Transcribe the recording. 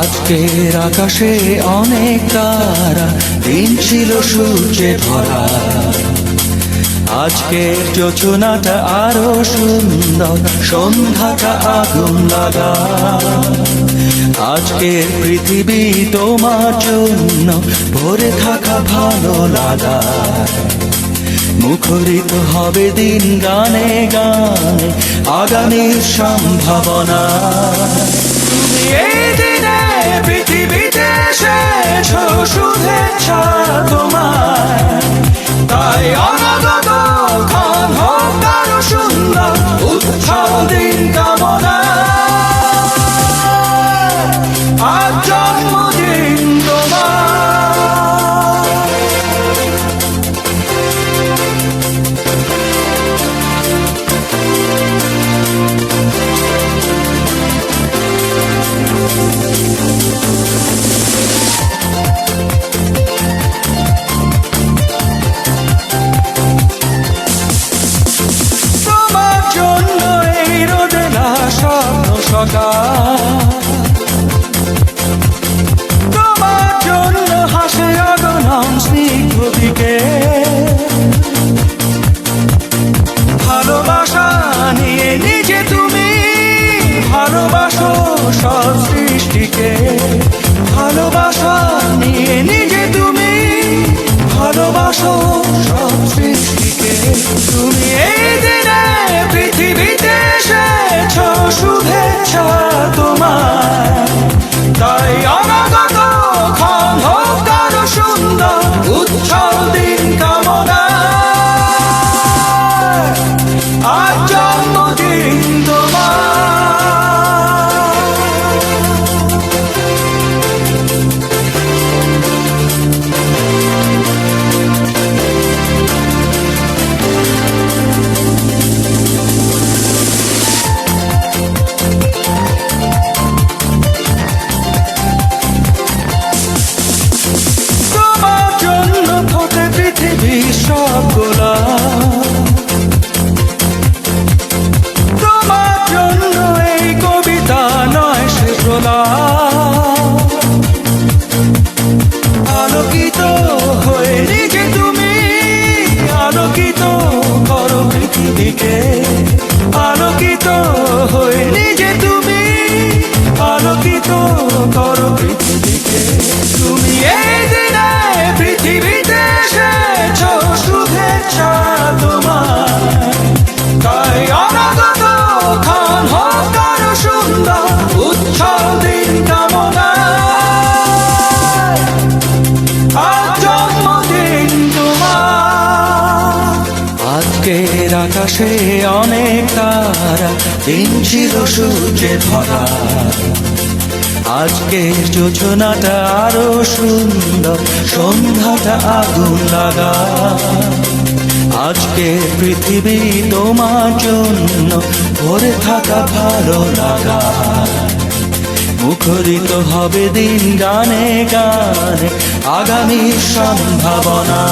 আজকের আকাশে অনেক তারা, দিন ছিল সূর্যে ভরা। আজকের যোজনাটা আরো সুন্দর, সন্ধ্যাটা আগুন লাগা। আজকের পৃথিবী তোমার জন্য ভরে থাকা ভালো লাগা। মুখরিত হবে দিন গানে গানে, আগামীর সম্ভাবনা। তুমি এই দিনে পৃথিবীতে এসেছো, শুভেচ্ছা তোমায়। তাই অনাগত ক্ষণ হোক আরো সুন্দর, উৎসব দিন কামনা। আজ জন্মদিন তোমার। তোমার জন্য হাসে অগণন স্নিগ্ধ দিকে। ভালোবাসা নিয়ে নিজে তুমি ভালোবাসো সব সৃষ্টিকে। ভালোবাসা নিয়ে নিজে তুমি ভালোবাসো সব সৃষ্টিকে। তুমি এই দিনে পৃথিবীতে এসেছো, শুভেচ্ছা তোমার। তাই অনাগত ক্ষণ হোক আরো সুন্দর, উৎসব দিন কামনা। আজ জন্মদিন তোমার। সব গোলাপ তোমার জন্য, এই কবিতা নয় সে প্রলাপ। আলোকিত হয়ে নিজে তুমি আলোকিত করো পৃথিবীকে। আলোকিত হয়ে নিজে তুমি আলোকিত করো পৃথিবীকে। তুমি এই দিনে পৃথিবীতে এসেছো, শুভেচ্ছা তোমার। তাই অনাগত ক্ষণ হোক আরো সুন্দর, উৎসব দিন কামনা। আজ জন্মদিন তোমার। আজকের আকাশে অনেক তারা, দিন ছিল সূর্যে ভরা। আজকের যোজনাটা আরো সুন্দর, সন্ধ্যাটা আগুন লাগা। আজকের পৃথিবী তোমার জন্য ভরে থাকা ভালো লাগা। মুখরিত হবে দিন গানে গানে, আগামীর সম্ভাবনা।